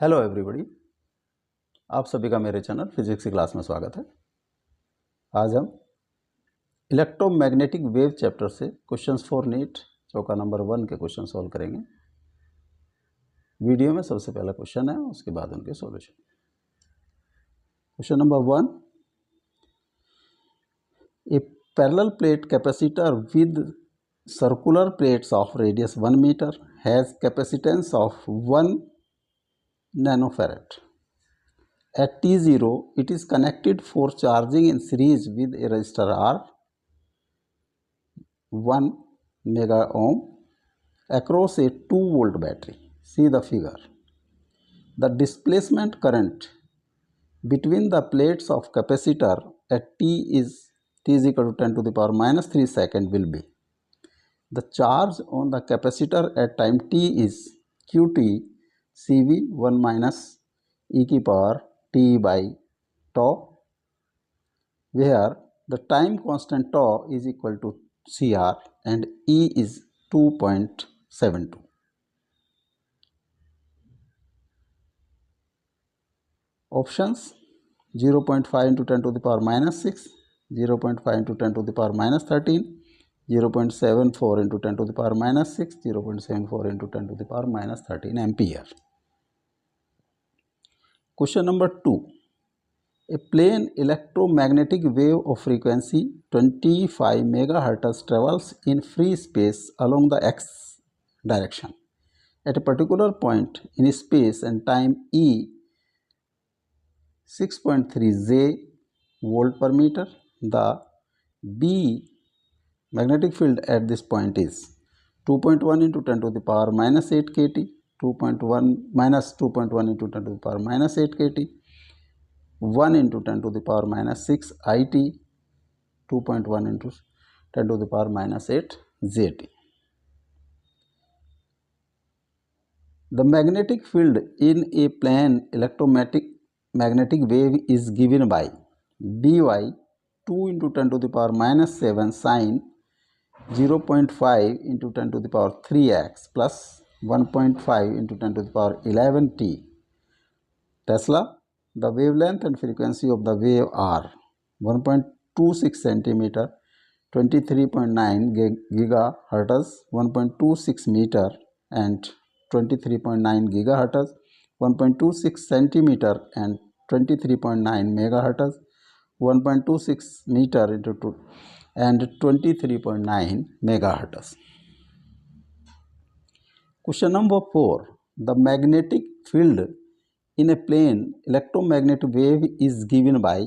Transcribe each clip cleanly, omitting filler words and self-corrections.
Hello everybody, आप सभी का मेरे चैनल फिजिक्स की क्लास में स्वागत है। आज हम इलेक्ट्रोमैग्नेटिक वेव चैप्टर से क्वेश्चंस फॉर नीट चौका नंबर 1 के क्वेश्चन सॉल्व करेंगे। वीडियो में सबसे पहला क्वेश्चन है, उसके बाद उनके solution. Question number 1, a parallel plate capacitor with circular plates of radius 1 metre has capacitance of 1 nanofarad. At T0, it is connected for charging in series with a resistor R 1 mega ohm across a 2 volt battery. See the figure. The displacement current between the plates of capacitor at T is equal to 10 to the power minus 3 second will be. The charge on the capacitor at time T is Qt Cv 1 minus e की power T by tau, where the time constant tau is equal to Cr and E is 2.72. Options: 0.5 into 10 to the power minus 6, 0.5 into 10 to the power minus 13, 0.74 into 10 to the power minus 6, 0.74 into 10 to the power minus 13 ampere. Question number 2. A plain electromagnetic wave of frequency 25 MHz travels in free space along the x direction. At a particular point in space and time E 6.3 J volt per meter, the B magnetic field at this point is 2.1 into 10 to the power minus 8 kT, 2.1 minus 2.1 into 10 to the power minus 8 kT, 1 into 10 to the power minus 6 IT, 2.1 into 10 to the power minus 8 JT. The magnetic field in a plane electromagnetic wave is given by By 2 into 10 to the power minus 7 sine 0.5 into 10 to the power 3x plus 1.5 into 10 to the power 11t. Tesla. The wavelength and frequency of the wave are 1.26 centimeter, 23.9 gigahertz, 1.26 meter and 23.9 gigahertz, 1.26 centimeter and 23.9 megahertz, 1.26 meter into 2 and 23.9 megahertz. Question number 4. The magnetic field in a plane electromagnetic wave is given by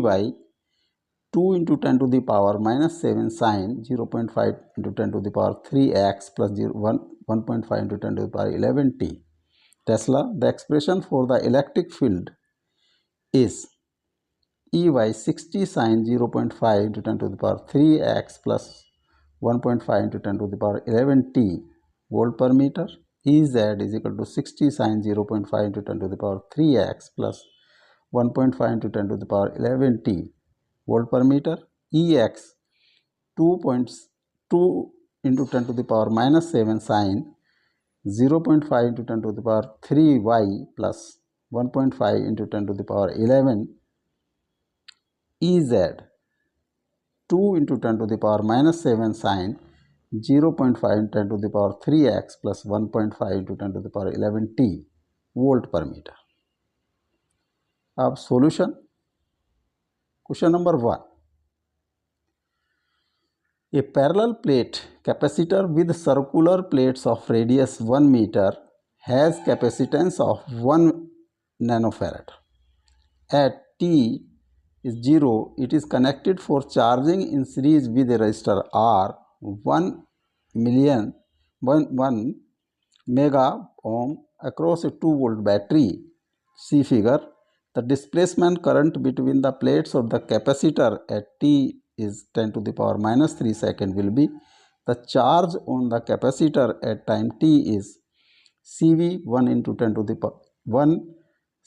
By 2 into 10 to the power minus 7 sine 0.5 into 10 to the power 3x plus 1.5 into 10 to the power 11t. Tesla. The expression for the electric field is Ey 60 sine 0.5 into 10 to the power 3x plus 1.5 into 10 to the power 11t volt per meter. Ez is equal to 60 sine 0.5 into 10 to the power 3x plus 1.5 into 10 to the power 11t volt per meter. Ex 2.2 into 10 to the power minus 7 sine 0.5 into 10 to the power 3y plus 1.5 into 10 to the power 11 Ez 2 into 10 to the power minus 7 sine 0.5 into 10 to the power 3x plus 1.5 into 10 to the power 11t volt per meter. अब solution. Question number 1. A parallel plate capacitor with circular plates of radius 1 meter has capacitance of 1 nanofarad. At T is 0, it is connected for charging in series with a resistor R 1 mega ohm across a 2 volt battery. See figure. The displacement current between the plates of the capacitor at T is 10 to the power minus 3 second will be. The charge on the capacitor at time T is Cv 1 into 10 to the power 1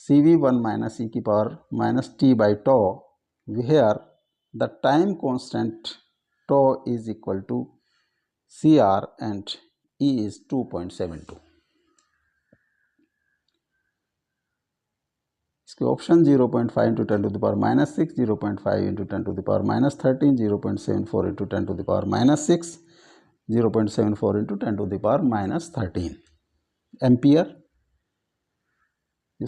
Cv1 minus e की power minus t by tau, where the time constant tau is equal to Cr and E is 2.72. इसके option 0.5 into 10 to the power minus 6, 0.5 into 10 to the power minus 13, 0.74 into 10 to the power minus 6, 0.74 into 10 to the power minus 13 ampere.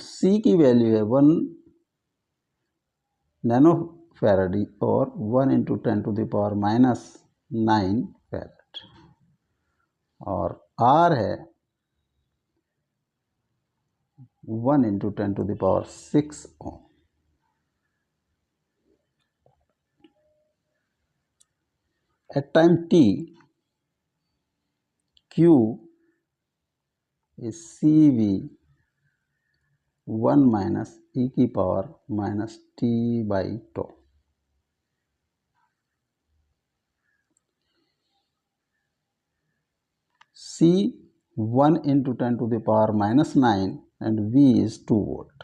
C की value है 1 nano faraday और 1 into 10 to the power minus 9 farad, और R है 1 into 10 to the power 6 ohm. At time t, Q is CV 1 minus e की power minus t by tau. C 1 into 10 to the power minus 9 and V is 2 volt.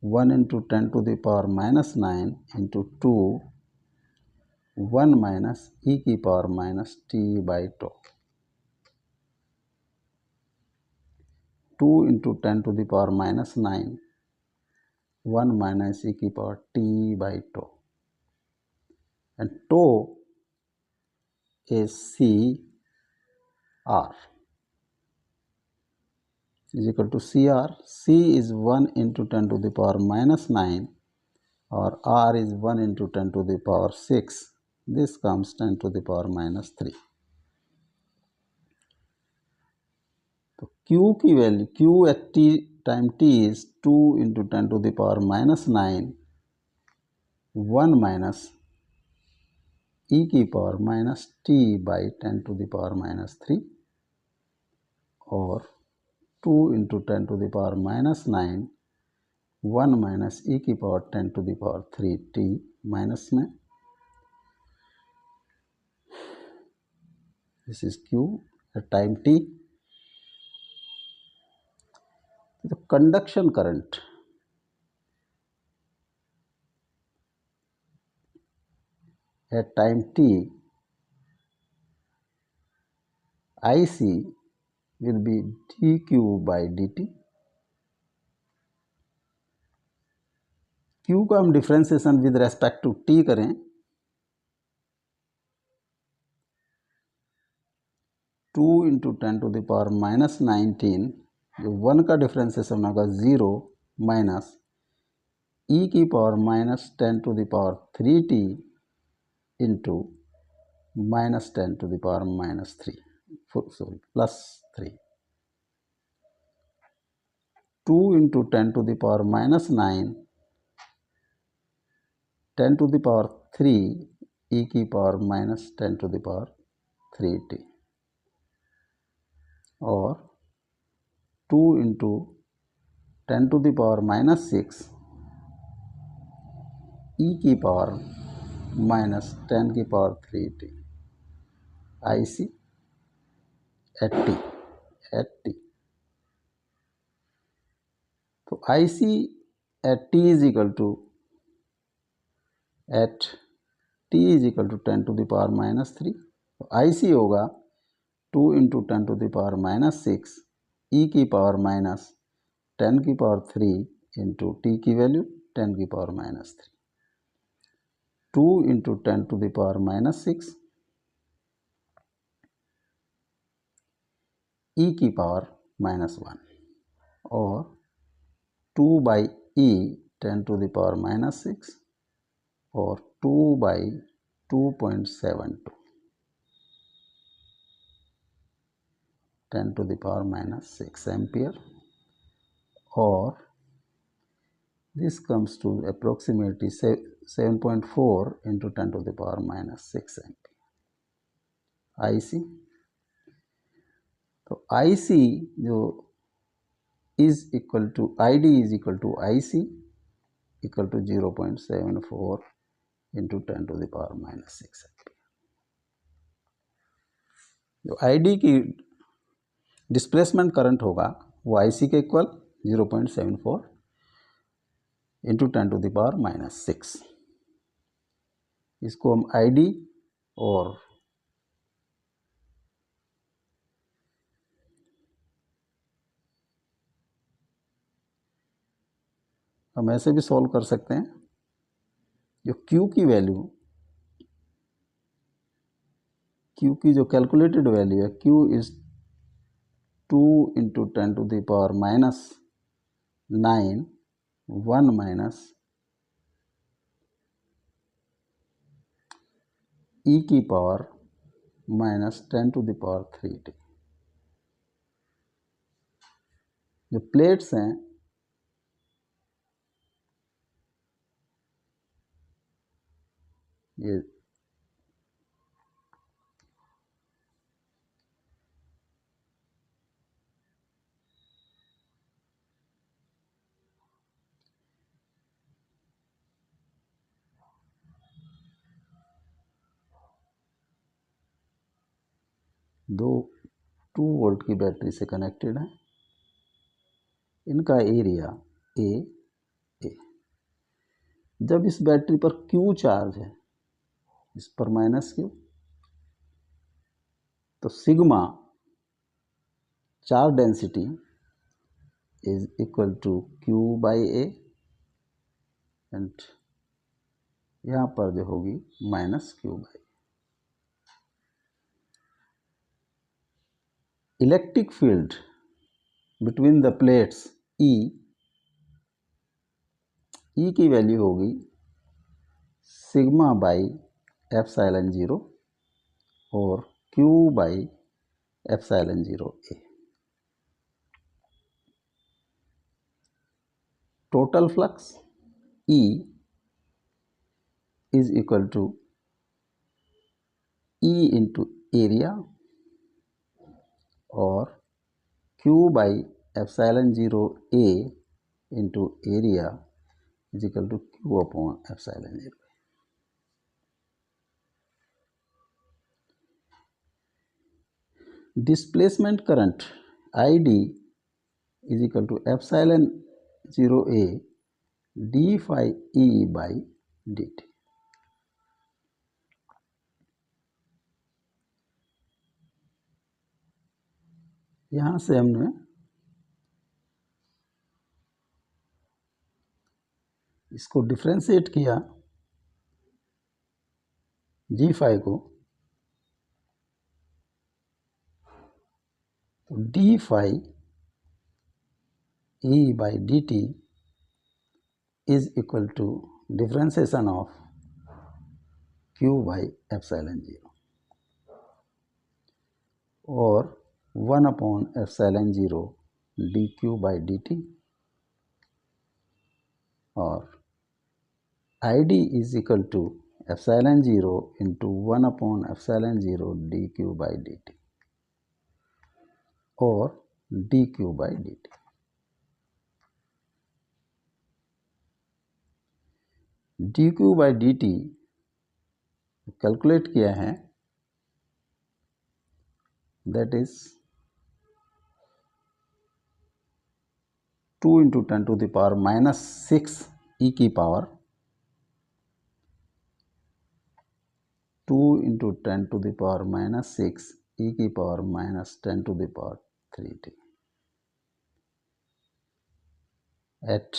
1 into 10 to the power minus 9 into 2, 1 minus e की power minus t by tau. 2 into 10 to the power minus 9, 1 minus e की power t by tau. And tau is C R is equal to CR. C is 1 into 10 to the power minus 9 or R is 1 into 10 to the power 6. This comes 10 to the power minus 3. तो Q की value, Q at t time t is 2 into 10 to the power minus 9, 1 minus e की power minus t by 10 to the power minus 3, और 2 into 10 to the power minus 9, 1 minus e की power 10 to the power 3 t minus में. This is Q at time t. The conduction current at time t, IC will be dq by dt. Q का हम differentiation with respect to t करें, 2 into 10 to the power minus 19, जो 1 का differentiation होगा 0 minus e की power minus 10 to the power 3t into minus 10 to the power minus 3, sorry plus 3. 2 into 10 to the power minus 9, 10 to the power 3 e की power minus 10 to the power 3t, और 2 into 10 to the power minus 6 e की power minus 10 की power 3t, IC at t. तो IC at t is equal to at t is equal to 10 to the power minus 3. तो IC होगा 2 into 10 to the power minus 6 e की power minus 10 की power 3 into t की value 10 की power minus 3. 2 into 10 to the power minus 6 e की power minus 1, और 2 by e 10 to the power minus 6, और 2 by 2.72 10 to the power minus 6 ampere, or this comes to approximately 7.4 into 10 to the power minus 6 ampere. IC, तो IC जो is equal to ID is equal to IC equal to 0.74 into 10 to the power minus 6 ampere. जो ID की displacement current होगा वो IC के equal 0.74 into 10 to the power minus 6. इसको हम ID और हम ऐसे भी सॉल्व कर सकते हैं। जो Q की वैल्यू, Q की जो कैलकुलेटेड वैल्यू है, Q is 2 into 10⁻⁹ 1 minus e की पावर -10⁻³ जो प्लेट्स हैं ये दो 2 वोल्ट की बैटरी से कनेक्टेड है। इनका एरिया ए। जब इस बैटरी पर Q चार्ज है, इस पर -Q, तो sigma charge density is equal to Q/A and यहाँ पर जो होगी -Q/A। Electric field between the plates E की वैल्यू होगी σ/ε0 और Q/ε0A। Total flux E is equal to E into area और Q/ε0A into area is equal to Q/ε0। Displacement current ID is equal to ε0A d phi E/dt। यहाँ से हमने इसको differentiate किया जी फाई को, तो D phi E/dt is equal to differentiation of Q/ε0 और 1/ε0 dQ/dt और ID is equal to ε0 into 1/ε0 dQ/dt और dQ/dt। dQ/dt कैलकुलेट किया है, दैट इज 2 इंटू 10⁻⁻6 e की पावर 2 इंटू 10⁻⁻6 e की power -10⁻³ at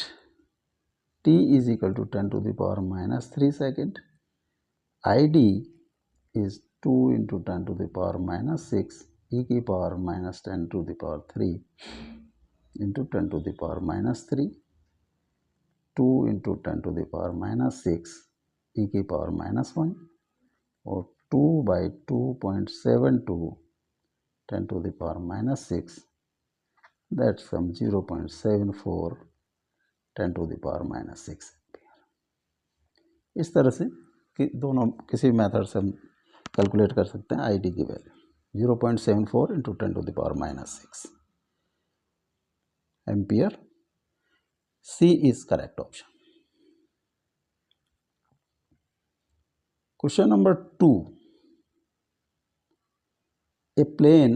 t is equal to 10⁻³ second. ID is 2 into 10⁻⁻6 e की power -10⁻³ into 10⁻³ 2 into 10⁻6 e की power -1 और 2/2.72 10⁻⁻6 that's from 0.74 10⁻⁻6 ampere. इस तरह से कि दोनों किसी मेथड से हम कैलकुलेट कर सकते हैं ID की value 0.74 into 10⁻⁻6 ampere. C is correct option. Question number 2. A plane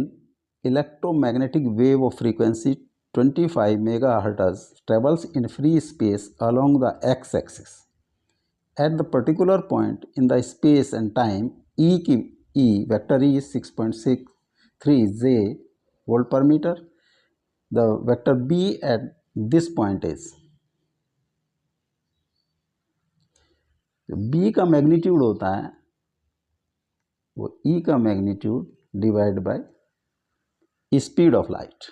electromagnetic wave of frequency 25 megahertz travels in free space along the x-axis. At the particular point in the space and time vector E is 6.63 J volt per meter. The vector B at this point is, तो B का magnitude होता है वो E का magnitude divide by speed of light.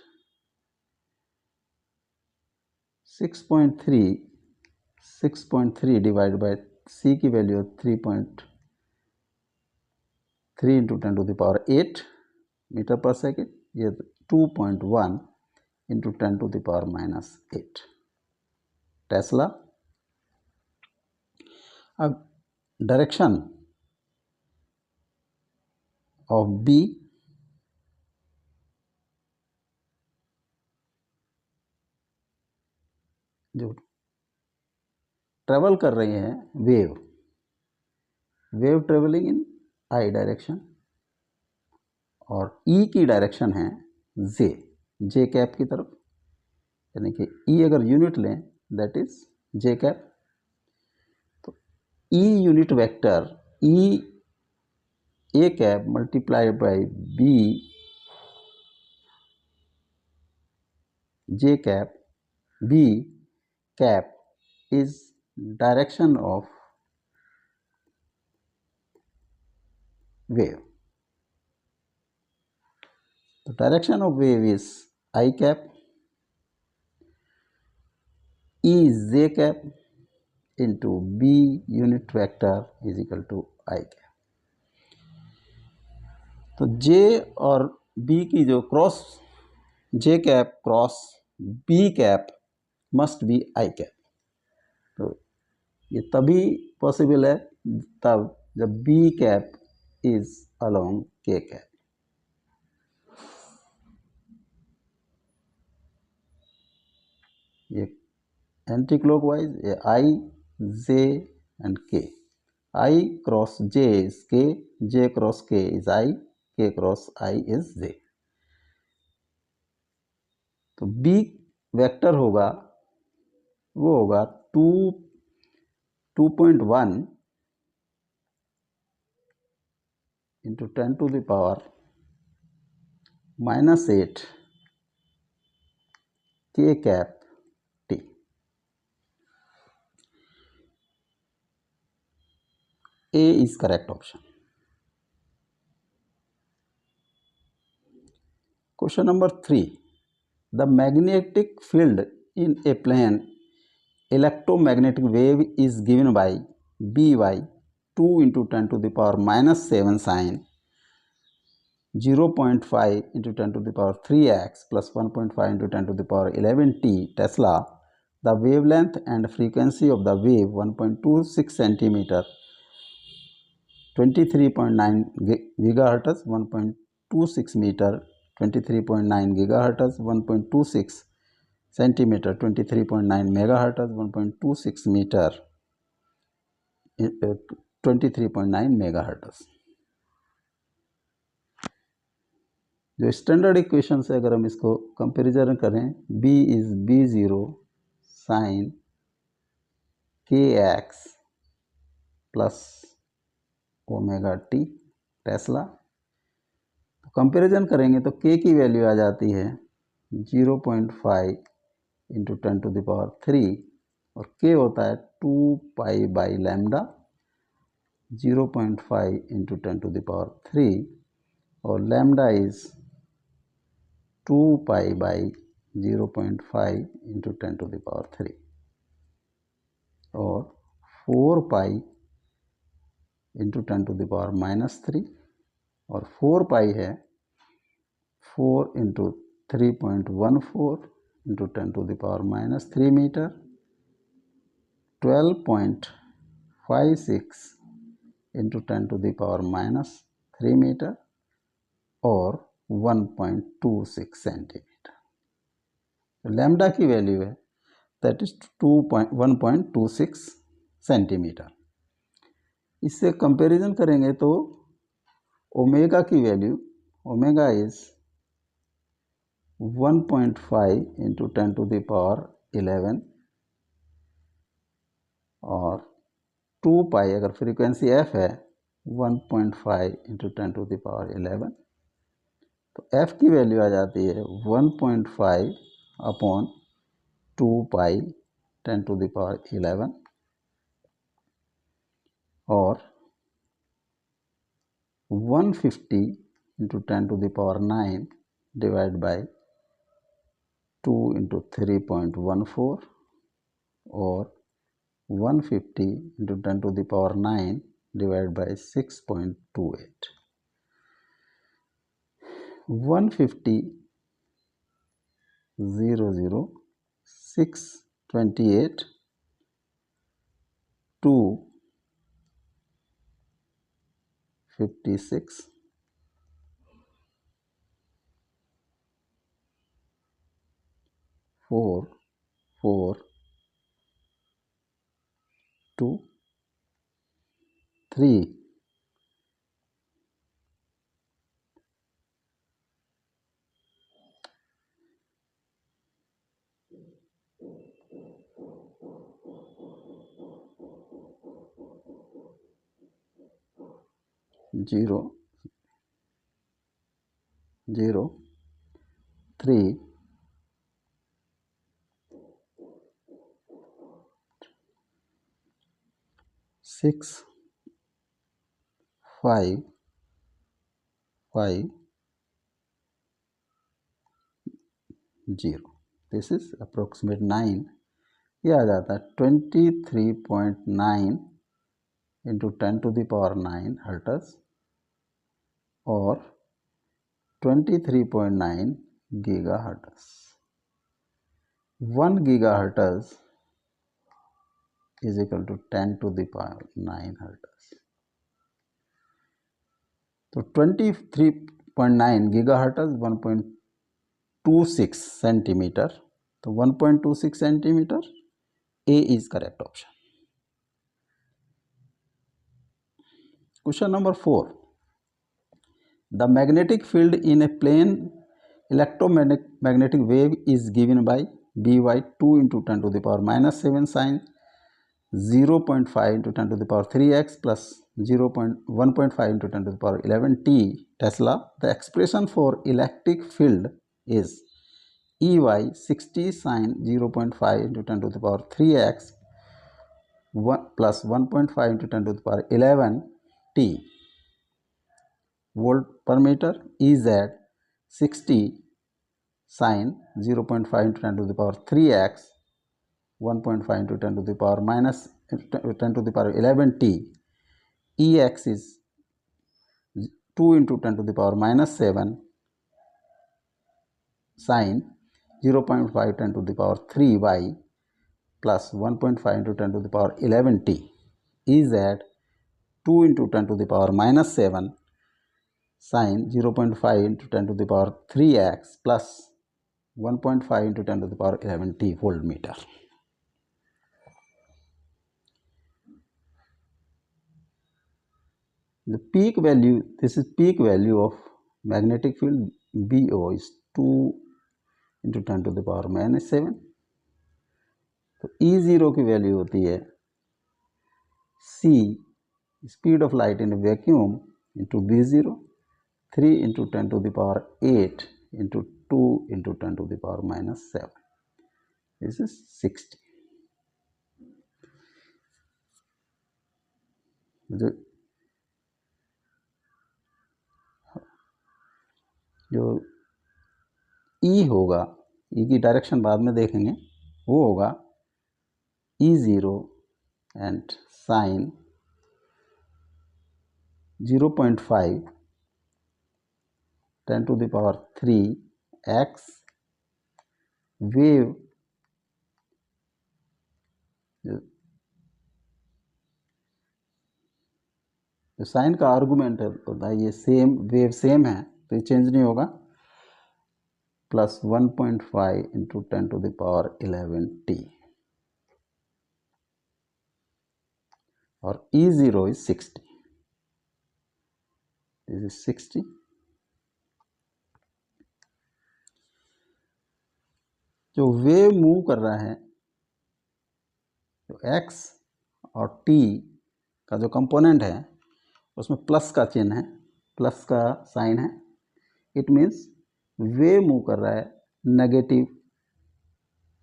6.3 divide by C की value 3.3 into 10⁸ metre per second, ये 2.1 into 10⁻⁻8 tesla. अब direction of B जो ट्रेवल कर रही है wave travelling in I direction, और ई की डायरेक्शन है जे कैप की तरफ, यानी कि ई अगर यूनिट लें दैट इज जे कैप। तो E unit vector E A cap multiplied by B J cap B cap is direction of wave. The direction of wave is I cap, E is j cap into B unit vector is equal to I cap. तो J और B की जो cross J cap cross B cap must be I cap. तो ये तभी possible है तब जब B cap is along K cap. ये एंटी क्लॉकवाइज, ये I, J and K। I cross J is K, J cross K is I, K cross I is J। तो B vector होगा वो होगा 2.1 into 10⁻⁻8 K cap T। A is correct option. Question number 3. The magnetic field in a plane electromagnetic wave is given by By 2 into 10⁻⁻7 sin 0.5 into 10⁻3x plus 1.5 into 10⁻11t Tesla. The wavelength and frequency of the wave 1.26 centimeter, 23.9 gigahertz, 1.26 meter, 23.9 gigahertz, 1.26 centimeter, 23.9 megahertz, 1.26 meter, 23.9 megahertz। जो standard equation से अगर हम इसको comparison करें, B इज B0 sine KX plus omega t tesla. तो comparison करेंगे तो K की वैल्यू आ जाती है 0.5 इंटू 10⁻³ और K होता है 2 पाई बाई लैम्डा, 0.5 इंटू 10⁻³ और lambda is 2 pi by 0.5 into 10⁻³ और 4 पाई इंटू 10⁻³ और 4 पाई है 4 into 3.14 into 10⁻³ metre, 12.56 into 10⁻³ metre और 1.26 सेंटीमीटर। तो लैम्डा की वैल्यू है दैट इज 1.26 सेंटीमीटर। इससे कंपैरिजन करेंगे तो ओमेगा की वैल्यू, ओमेगा इज 1.5 इंटू 10⁻11 और 2 पाई अगर फ्रीक्वेंसी f है 1.5 इंटू 10⁻11। तो f की वैल्यू आ जाती है 1.5 अपॉन 2 पाई 10⁻11 और 150 into 10 to the power 9 divided by 2 into 3.14 और 150 into 10 to the power 9 divided by 6.28. 150 0 628 2 56 4 4 2 3 0 0 3 6 5 5 0. This is approximate 9. ये आ जाता है 23.9 into 10 to the power 9 hertz और 23.9 giga hertz. 1 giga hertz is equal to 10 to the power 9 hertz. तो 23.9 giga hertz 1.26 centimetre. तो 1.26 centimetre. A is correct option. Question number 4. The magnetic field in a plane electromagnetic wave is given by By 2 into 10 to the power minus 7 sine 0.5 into 10 to the power 3x plus 1.5 into 10 to the power 11 t Tesla. The expression for electric field is Ey 60 sine 0.5 into 10 to the power 3x plus 1.5 into 10 to the power 11 t volt per meter. Ez 60 sine 0.5 into 10 to the power 3x 1.5 into 10 to the power minus 10 to the power 11 t. Ex is 2 into 10 to the power minus 7 sine 0.5 10 to the power 3 y plus 1.5 into 10 to the power 11 t is at 2 into 10 to the power minus 7 sine 0.5 into 10 to the power 3x plus 1.5 into 10 to the power 11 t voltmeter. The peak value, this is peak value of magnetic field BO is 2 into 10 to the power minus 7. तो E0 की value होती है C speed of light in a vacuum into B0 3 into 10 to the power 8 into 2 into 10 to the power minus 7. This is 60. जो E होगा, E की direction बाद में देखेंगे, वो होगा E0 and sin 0.5 10 to the power 3 x wave जो sign का आर्गुमेंट होता है ये सेम वेव सेम है तो ये चेंज नहीं होगा plus 1.5 into 10 to the power 11 t और E0 is 60. This is 60. जो वेव मूव कर रहा है तो x और t का जो कंपोनेंट है उसमें प्लस का चिन्ह है, प्लस का साइन है. इट मीन्स वेव मूव कर रहा है नेगेटिव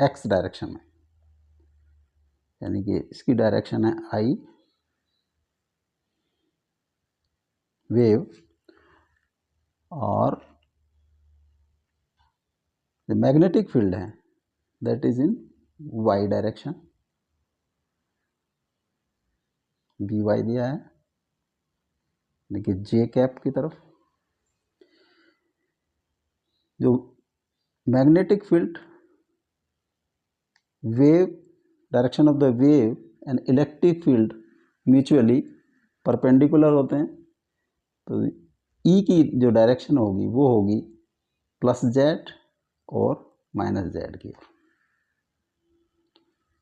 x डायरेक्शन में, यानी कि इसकी डायरेक्शन है i wave, और the magnetic field है that is in y direction, by दिया है, देखिए j कैप की तरफ। जो magnetic field, wave, direction of the wave and electric field mutually perpendicular होते हैं, तो ई की जो डायरेक्शन होगी वो होगी प्लस जेड और माइनस जेड की।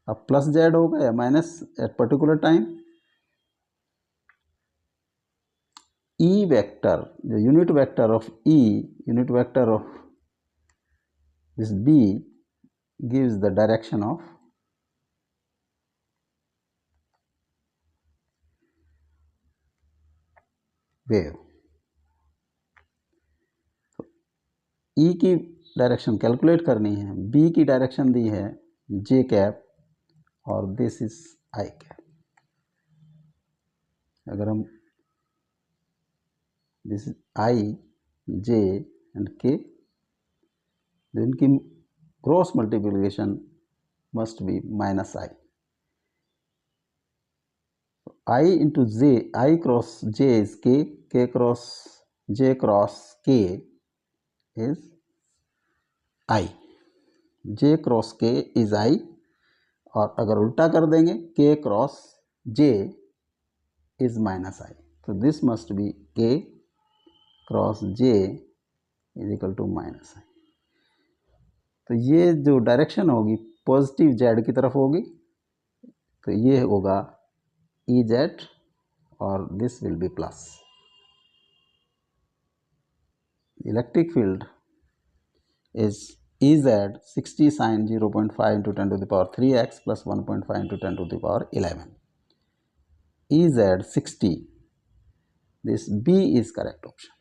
अब प्लस जेड होगा या minus at particular time, E vector, जो unit vector of E, unit vector of this B gives the direction of wave. E की डायरेक्शन कैलकुलेट करनी है, बी की डायरेक्शन दी है जे कैप और दिस इज आई कैप। अगर हम this is I, J and के, इनकी cross multiplication must be minus I. I into j, I cross j is k, k cross j cross k is I, j cross k is I, और अगर उल्टा कर देंगे k cross j is minus I, तो this must be k cross j is equal to minus I। तो ये जो direction होगी पॉजिटिव z की तरफ होगी, तो ये होगा ई जेड और this will be plus. Electric field is Ez 60 sin 0.5 into 10 to the power 3x plus 1.5 into 10 to the power 11. Ez 60. This B is correct option.